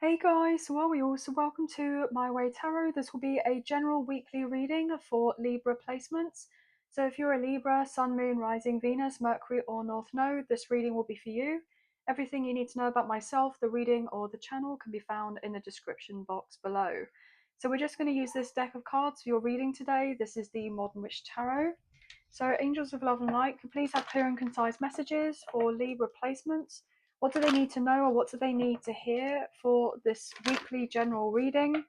Hey guys, well, we also welcome to My Way Tarot. This will be a general weekly reading for Libra placements. So if you're a Libra, Sun, Moon, Rising, Venus, Mercury, or North Node, this reading will be for you. Everything you need to know about myself, the reading, or the channel can be found in the description box below. So we're just going to use this deck of cards for your reading today. This is the Modern Witch Tarot. So Angels of Love and Light, can please have clear and concise messages for Libra placements. What do they need to know, or what do they need to hear for this weekly general reading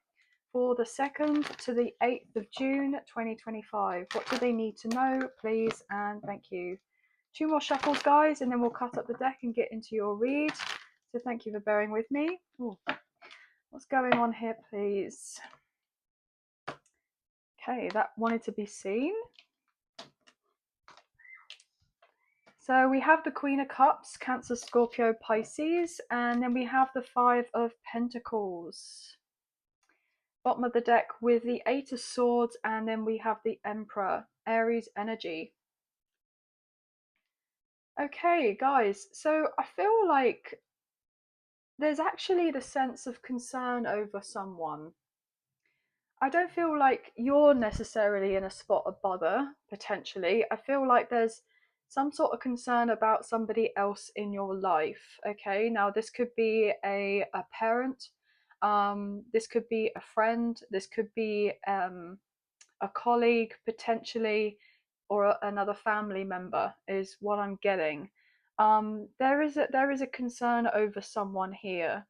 for the 2nd to the 8th of June 2025? What do they need to know, please, and thank you. 2 more shuffles, guys, and then we'll cut up the deck and get into your read. So thank you for bearing with me. Ooh, what's going on here, please? Okay, that wanted to be seen. So we have the Queen of Cups, Cancer, Scorpio, Pisces, and then we have the Five of Pentacles. Bottom of the deck with the Eight of Swords, and then we have the Emperor, Aries energy. Okay, guys, so I feel like there's actually the sense of concern over someone. I don't feel like you're necessarily in a spot of bother, potentially. I feel like there's some sort of concern about somebody else in your life. Okay, now this could be a parent, this could be a friend, this could be a colleague, potentially, or another family member, is what I'm getting. There is a concern over someone here,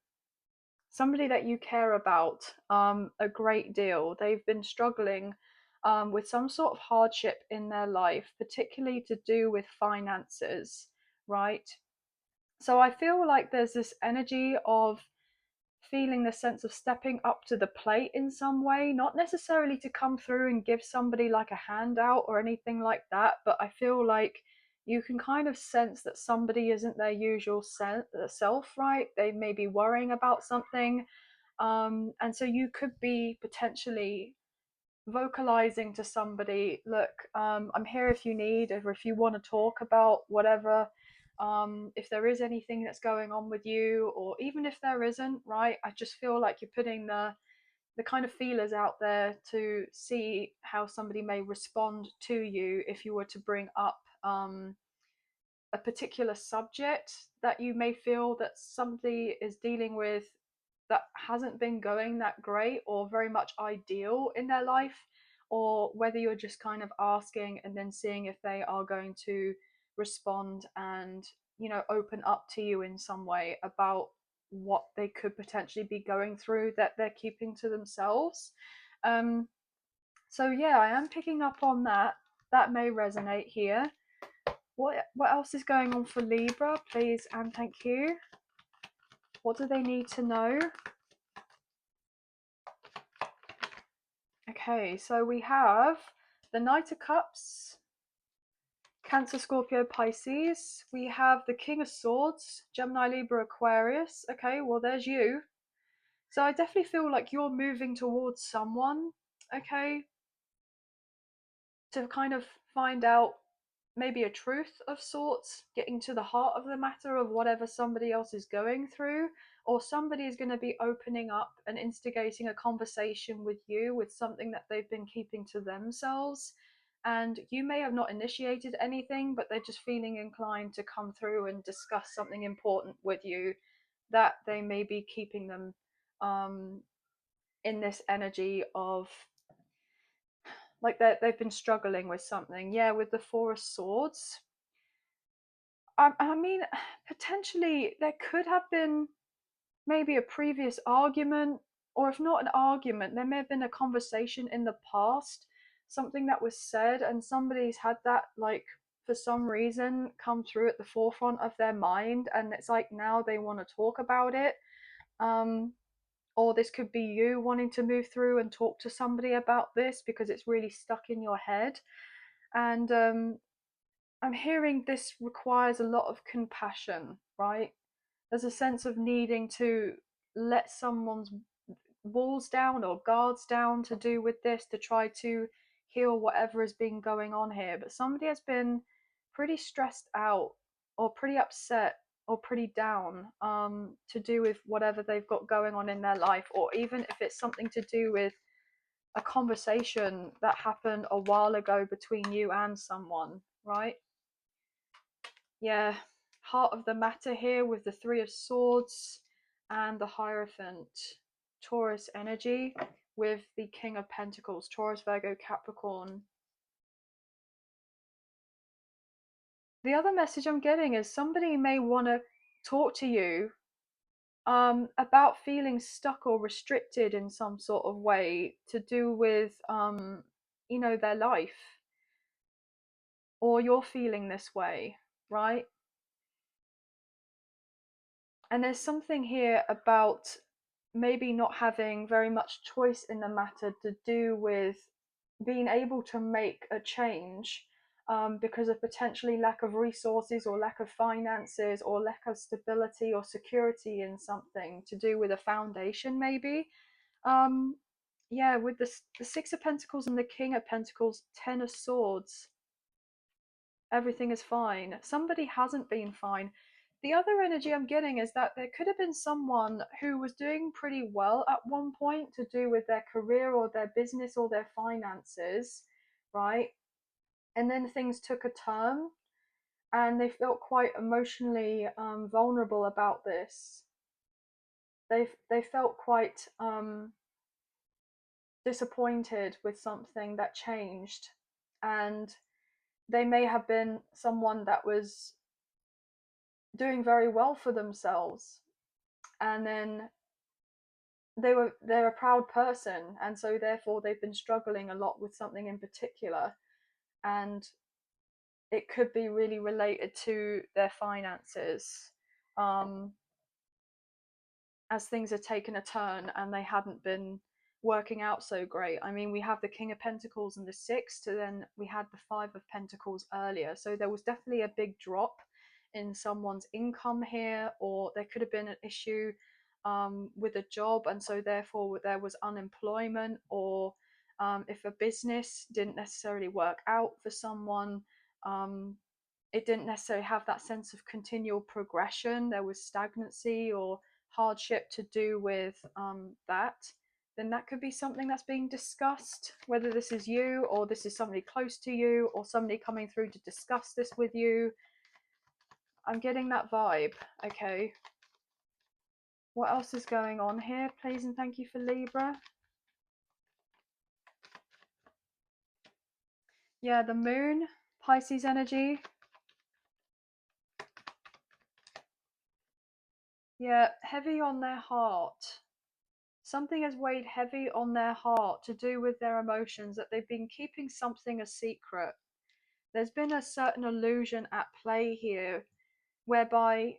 somebody that you care about a great deal. They've been struggling with some sort of hardship in their life, particularly to do with finances, right? So I feel like there's this energy of feeling the sense of stepping up to the plate in some way, not necessarily to come through and give somebody like a handout or anything like that, but I feel like you can kind of sense that somebody isn't their usual self, right? They may be worrying about something, and so you could be potentially vocalizing to somebody, look, I'm here if you need, or if you want to talk about whatever, if there is anything that's going on with you, or even if there isn't, right? I just feel like you're putting the kind of feelers out there to see how somebody may respond to you if you were to bring up a particular subject that you may feel that somebody is dealing with that hasn't been going that great or very much ideal in their life, or whether you're just kind of asking and then seeing if they are going to respond and, open up to you in some way about what they could potentially be going through that they're keeping to themselves. um so yeah, I am picking up on that. That may resonate here. What else is going on for Libra, please, and thank you. What do they need to know? Okay, so we have the Knight of Cups, Cancer, Scorpio, Pisces. We have the King of Swords, Gemini, Libra, Aquarius. Okay, well, there's you. So I definitely feel like you're moving towards someone, okay, to kind of find out maybe a truth of sorts, getting to the heart of the matter of whatever somebody else is going through, or somebody is going to be opening up and instigating a conversation with you with something that they've been keeping to themselves. And you may have not initiated anything, but they're just feeling inclined to come through and discuss something important with you that they may be keeping them um, in this energy of like they've been struggling with something. Yeah, with the Four of Swords. I mean, potentially there could have been maybe a previous argument, or if not an argument, there may have been a conversation in the past, something that was said, and somebody's had that, like, for some reason, come through at the forefront of their mind, and it's like now they want to talk about it. Um, or this could be you wanting to move through and talk to somebody about this because it's really stuck in your head. And I'm hearing this requires a lot of compassion, right? There's a sense of needing to let someone's walls down or guards down to do with this, to try to heal whatever has been going on here. But somebody has been pretty stressed out or pretty upset or pretty down, to do with whatever they've got going on in their life, or even if it's something to do with a conversation that happened a while ago between you and someone, right? Yeah, heart of the matter here with the Three of Swords and the Hierophant. Taurus energy with the King of Pentacles, Taurus, Virgo, Capricorn. The other message I'm getting is somebody may want to talk to you about feeling stuck or restricted in some sort of way to do with, their life, or you're feeling this way, right? And there's something here about maybe not having very much choice in the matter to do with being able to make a change, because of potentially lack of resources or lack of finances or lack of stability or security in something to do with a foundation, maybe. Um, yeah, with the Six of Pentacles and the King of Pentacles, Ten of Swords, everything is fine. Somebody hasn't been fine. The other energy I'm getting is that there could have been someone who was doing pretty well at one point to do with their career or their business or their finances, right? And then things took a turn and they felt quite emotionally vulnerable about this. They felt quite disappointed with something that changed, and they may have been someone that was doing very well for themselves, and then they're a proud person, and so therefore they've been struggling a lot with something in particular, and it could be really related to their finances, um, as things had taken a turn and they hadn't been working out so great. I mean, we have the King of Pentacles and the Sixth, and then we had the Five of Pentacles earlier. So there was definitely a big drop in someone's income here, or there could have been an issue with a job, and so therefore there was unemployment, or if a business didn't necessarily work out for someone, it didn't necessarily have that sense of continual progression. There was stagnancy or hardship to do with that. Then that could be something that's being discussed, whether this is you or this is somebody close to you or somebody coming through to discuss this with you. I'm getting that vibe. Okay. What else is going on here? Please and thank you for Libra. Yeah, the moon, Pisces energy. Yeah, heavy on their heart. Something has weighed heavy on their heart to do with their emotions, that they've been keeping something a secret. There's been a certain illusion at play here whereby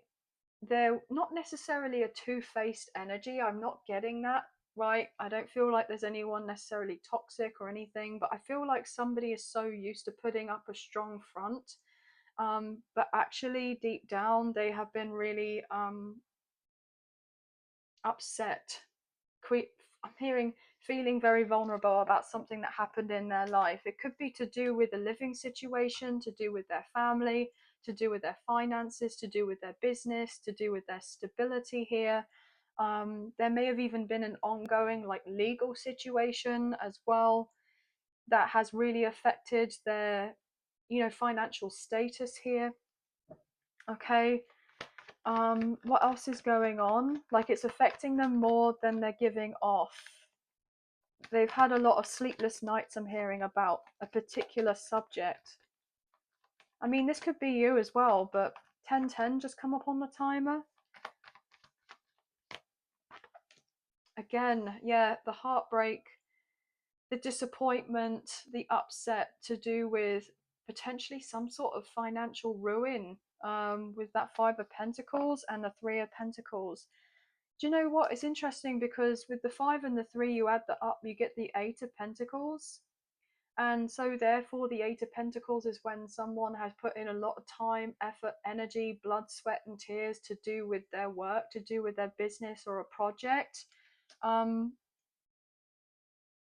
they're not necessarily a two-faced energy. I'm not getting that, right? I don't feel like there's anyone necessarily toxic or anything, but I feel like somebody is so used to putting up a strong front, but actually deep down they have been really upset. I'm hearing feeling very vulnerable about something that happened in their life. It could be to do with a living situation, to do with their family, to do with their finances, to do with their business, to do with their stability here. There may have even been an ongoing like legal situation as well that has really affected their, financial status here. Okay. What else is going on? Like, it's affecting them more than they're giving off. They've had a lot of sleepless nights, I'm hearing, about a particular subject. I mean, this could be you as well, but 1010 just come up on the timer. Again, yeah, the heartbreak, the disappointment, the upset to do with potentially some sort of financial ruin, with that Five of Pentacles and the Three of Pentacles. Do you know what? It's interesting because with the Five and the Three, you add that up, you get the Eight of Pentacles. And so therefore the Eight of Pentacles is when someone has put in a lot of time, effort, energy, blood, sweat and tears to do with their work, to do with their business or a project. And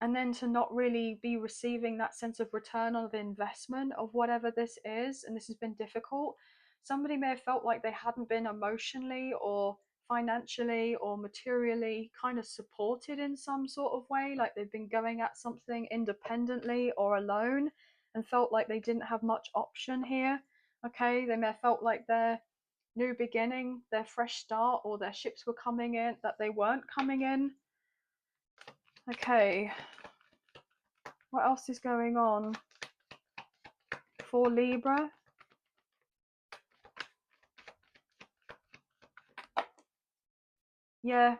then to not really be receiving that sense of return of investment of whatever this is, and this has been difficult. somebody may have felt like they hadn't been emotionally or financially or materially kind of supported in some sort of way, like they've been going at something independently or alone and felt like they didn't have much option here. Okay, they may have felt like their new beginning, their fresh start, or their ships were coming in, that they weren't coming in. Okay, what else is going on for Libra? Yeah,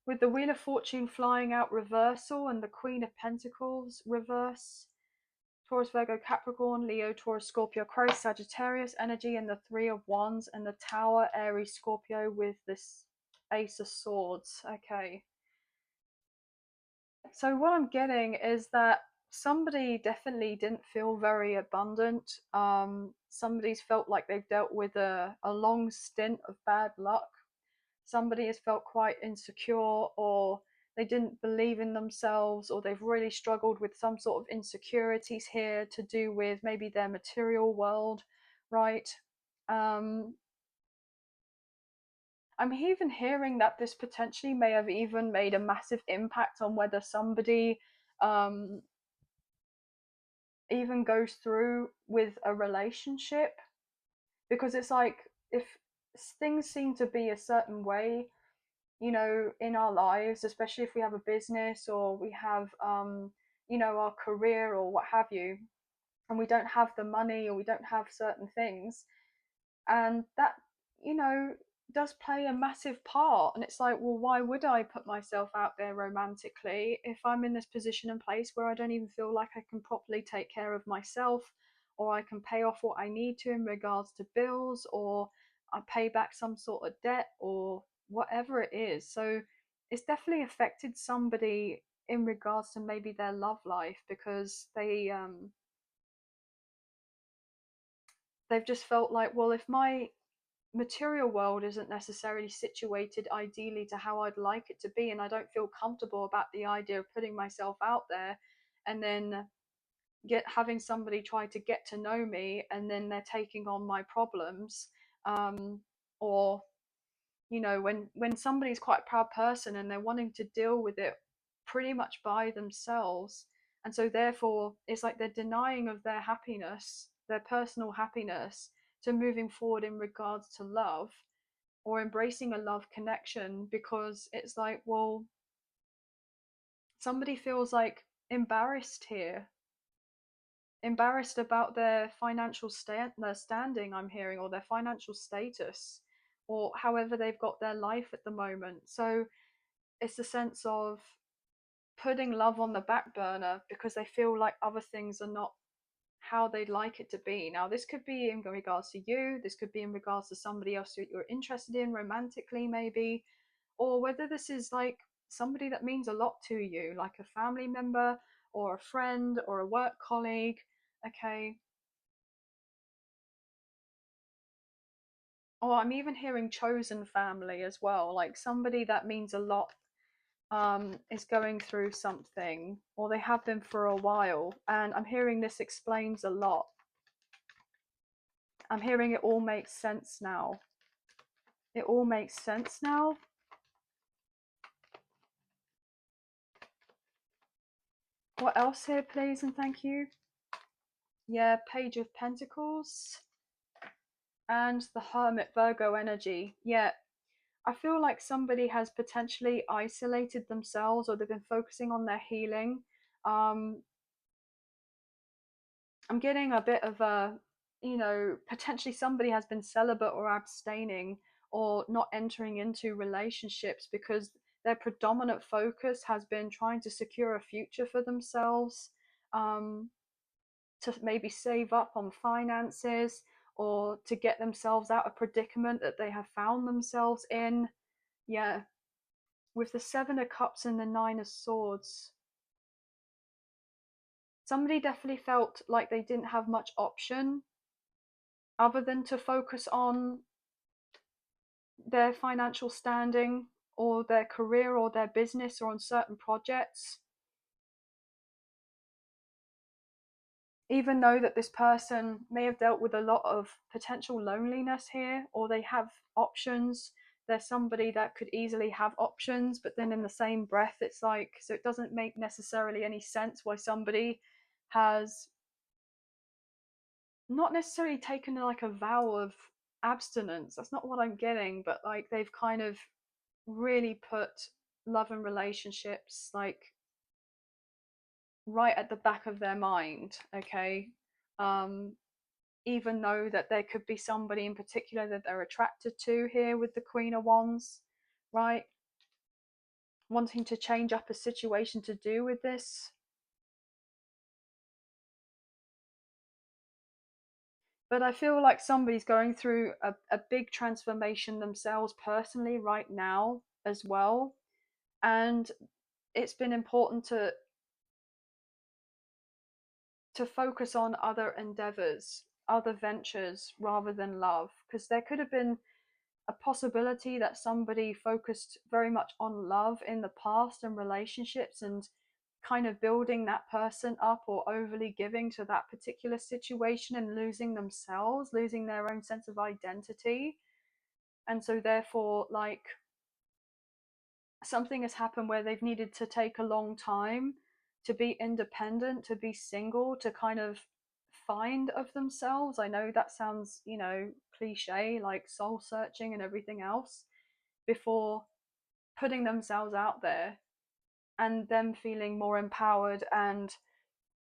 with the Wheel of Fortune flying out reversal and the Queen of Pentacles reverse, Taurus, Virgo, Capricorn, Leo, Taurus, Scorpio, Aquarius, Sagittarius energy, and the Three of Wands, and the Tower, Aries, Scorpio with this Ace of Swords. Okay. So what I'm getting is that somebody definitely didn't feel very abundant. Somebody's felt like they've dealt with a long stint of bad luck. Somebody has felt quite insecure, or they didn't believe in themselves, or they've really struggled with some sort of insecurities here to do with maybe their material world, right? I'm even hearing that this potentially may have even made a massive impact on whether somebody um, even goes through with a relationship, because it's like if things seem to be a certain way, you know, in our lives, especially if we have a business or we have you know, our career or what have you, and we don't have the money or we don't have certain things, and that, you know, does play a massive part. And it's like, well, why would I put myself out there romantically if I'm in this position and place where I don't even feel like I can properly take care of myself, or I can pay off what I need to in regards to bills, or I pay back some sort of debt or whatever it is. So it's definitely affected somebody in regards to maybe their love life, because they've just felt like, well, if my material world isn't necessarily situated ideally to how I'd like it to be, and I don't feel comfortable about the idea of putting myself out there and then having somebody try to get to know me, and then they're taking on my problems, or you know, when somebody's quite a proud person and they're wanting to deal with it pretty much by themselves, and so therefore it's like they're denying of their happiness, their personal happiness, to moving forward in regards to love or embracing a love connection, because it's like, well, somebody feels like embarrassed here, embarrassed about their financial their standing, I'm hearing, or their financial status, or however they've got their life at the moment. So it's a sense of putting love on the back burner because they feel like other things are not how they'd like it to be. Now, this could be in regards to you, this could be in regards to somebody else that you're interested in romantically, maybe, or whether this is like somebody that means a lot to you, like a family member or a friend or a work colleague. Okay. Or I'm even hearing chosen family as well, like somebody that means a lot is going through something, or they have been for a while, and I'm hearing this explains a lot. I'm hearing it all makes sense now. It all makes sense now. What else here, please, and thank you? Yeah, Page of Pentacles and the Hermit, Virgo energy. Yeah, I feel like somebody has potentially isolated themselves, or they've been focusing on their healing. I'm getting a bit of a, you know, potentially somebody has been celibate or abstaining or not entering into relationships because their predominant focus has been trying to secure a future for themselves, um, to maybe save up on finances, or to get themselves out of predicament that they have found themselves in. Yeah, with the Seven of Cups and the Nine of Swords, somebody definitely felt like they didn't have much option other than to focus on their financial standing or their career or their business or on certain projects. even though that this person may have dealt with a lot of potential loneliness here, or they have options, there's somebody that could easily have options, but then in the same breath it's like, so it doesn't make necessarily any sense why somebody has not necessarily taken like a vow of abstinence. That's not what I'm getting, but like they've kind of really put love and relationships like right at the back of their mind. Okay. um Even though that there could be somebody in particular that they're attracted to here with the Queen of Wands, right? Wanting to change up a situation to do with this. But I feel like somebody's going through a big transformation themselves personally right now as well. And it's been important to focus on other endeavors, other ventures rather than love, because there could have been a possibility that somebody focused very much on love in the past and relationships and kind of building that person up, or overly giving to that particular situation and losing themselves, losing their own sense of identity. And so therefore, like, something has happened where they've needed to take a long time to be independent, to be single, to kind of find of themselves. I know that sounds, cliche, like soul searching and everything else, before putting themselves out there and them feeling more empowered and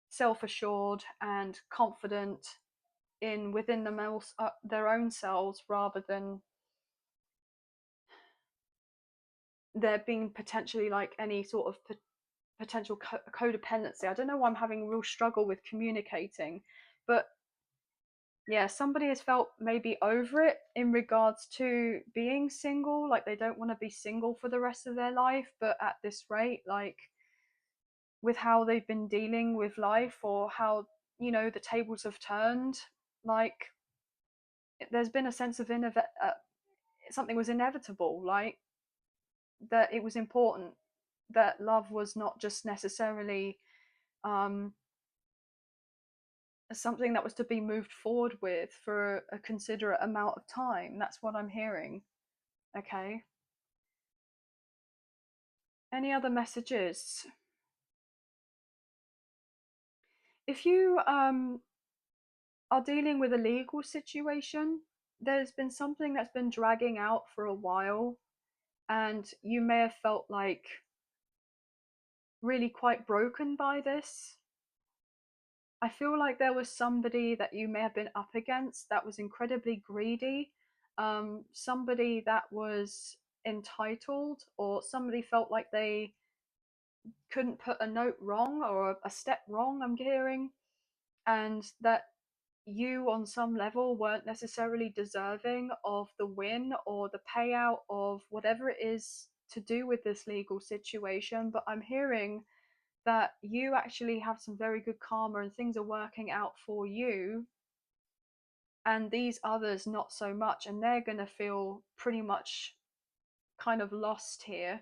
self-assured and confident in within their own selves, rather than there being potentially like any sort of potential codependency. I don't know why I'm having a real struggle with communicating, but yeah, somebody has felt maybe over it in regards to being single, like they don't want to be single for the rest of their life, but at this rate, like with how they've been dealing with life, or how, the tables have turned, like there's been a sense of something was inevitable, like that it was important that love was not just necessarily um something that was to be moved forward with for a considerate amount of time. That's what I'm hearing. Okay. Any other messages? If you are dealing with a legal situation, there's been something that's been dragging out for a while, and you may have felt like really quite broken by this. I feel like there was somebody that you may have been up against that was incredibly greedy, somebody that was entitled, or somebody felt like they couldn't put a note wrong or a step wrong, I'm hearing, and that you on some level weren't necessarily deserving of the win or the payout of whatever it is to do with this legal situation. But I'm hearing that you actually have some very good karma and things are working out for you, and these others not so much, and they're going to feel pretty much kind of lost here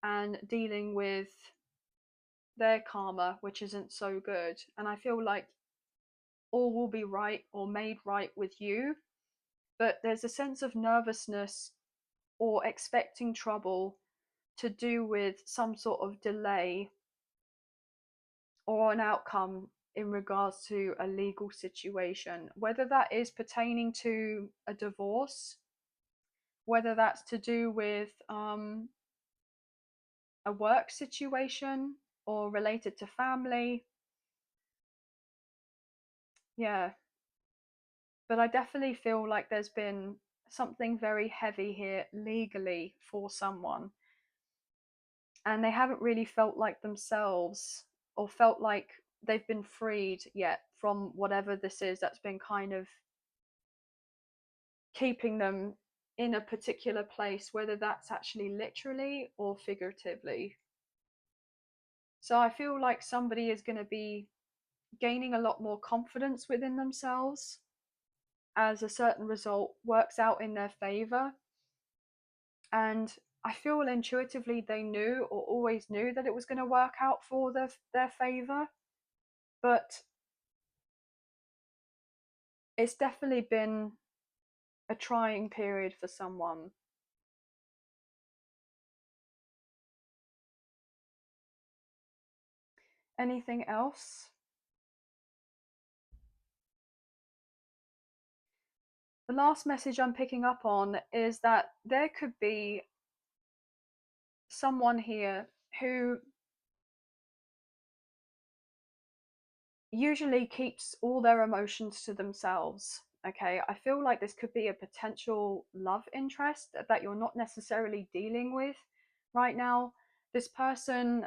and dealing with their karma, which isn't so good. And I feel like all will be right or made right with you, but there's a sense of nervousness or expecting trouble to do with some sort of delay or an outcome in regards to a legal situation, whether that is pertaining to a divorce, whether that's to do with a work situation or related to family. Yeah, but I definitely feel like there's been something very heavy here legally for someone, and they haven't really felt like themselves, or felt like they've been freed yet from whatever this is that's been kind of keeping them in a particular place, whether that's actually literally or figuratively. So I feel like somebody is going to be gaining a lot more confidence within themselves as a certain result works out in their favor. And I feel intuitively they knew, or always knew, that it was going to work out for their favor. But it's definitely been a trying period for someone. Anything else? The last message I'm picking up on is that there could be someone here who usually keeps all their emotions to themselves. Okay, I feel like this could be a potential love interest that you're not necessarily dealing with right now. This person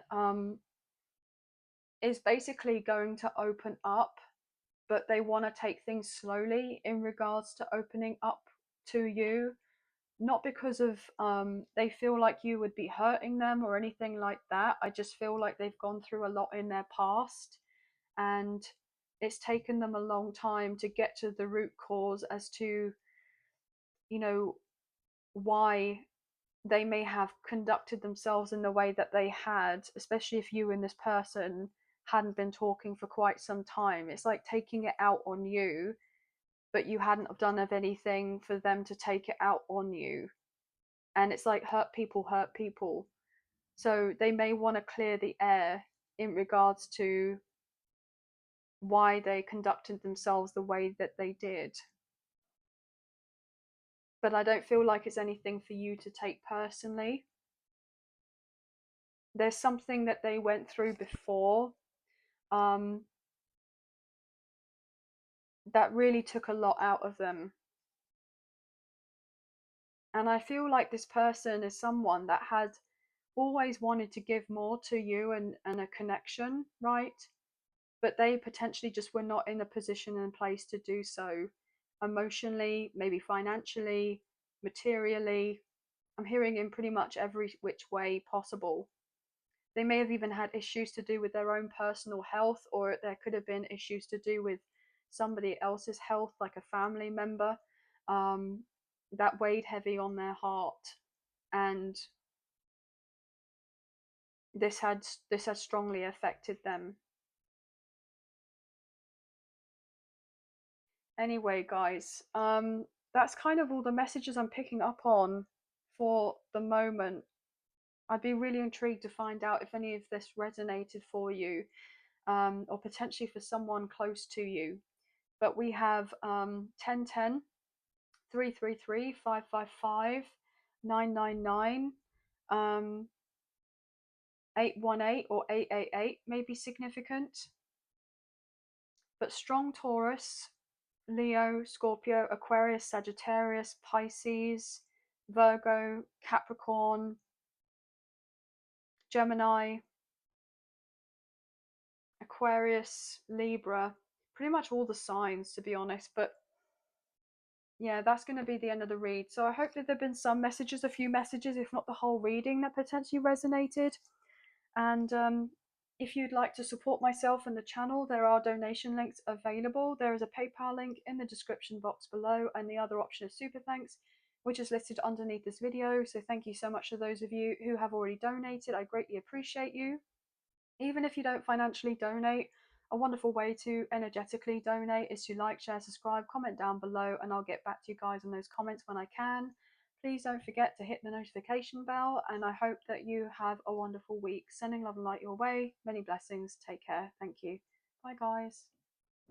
is basically going to open up, but they want to take things slowly in regards to opening up to you. Not because of they feel like you would be hurting them or anything like that. I just feel like they've gone through a lot in their past, and it's taken them a long time to get to the root cause as to, you know, why they may have conducted themselves in the way that they had, especially if you and this person hadn't been talking for quite some time. It's like taking it out on you, but you hadn't have done of anything for them to take it out on you. And it's like hurt people hurt people. So they may want to clear the air in regards to why they conducted themselves the way that they did. But I don't feel like it's anything for you to take personally. There's something that they went through before um, that really took a lot out of them. And I feel like this person is someone that had always wanted to give more to you and a connection, right? But they potentially just were not in a position and place to do so emotionally, maybe financially, materially. I'm hearing in pretty much every which way possible. They may have even had issues to do with their own personal health, or there could have been issues to do with somebody else's health, like a family member, um, that weighed heavy on their heart. And this had strongly affected them. Anyway, guys, that's kind of all the messages I'm picking up on for the moment. I'd be really intrigued to find out if any of this resonated for you, or potentially for someone close to you. But we have 1010, 333, 555, 999, 818 or 888 may be significant. But strong Taurus, Leo, Scorpio, Aquarius, Sagittarius, Pisces, Virgo, Capricorn, Gemini, Aquarius, Libra, pretty much all the signs, to be honest. But yeah, that's going to be the end of the read. So I hope that there have been some messages, a few messages, if not the whole reading, that potentially resonated. And if you'd like to support myself and the channel, there are donation links available. There is a PayPal link in the description box below, and the other option is Super Thanks, which is listed underneath this video. So thank you so much to those of you who have already donated. I greatly appreciate you. Even if you don't financially donate, a wonderful way to energetically donate is to like, share, subscribe, comment down below, and I'll get back to you guys on those comments when I can. Please don't forget to hit the notification bell, and I hope that you have a wonderful week. Sending love and light your way. Many blessings. Take care. Thank you. Bye, guys.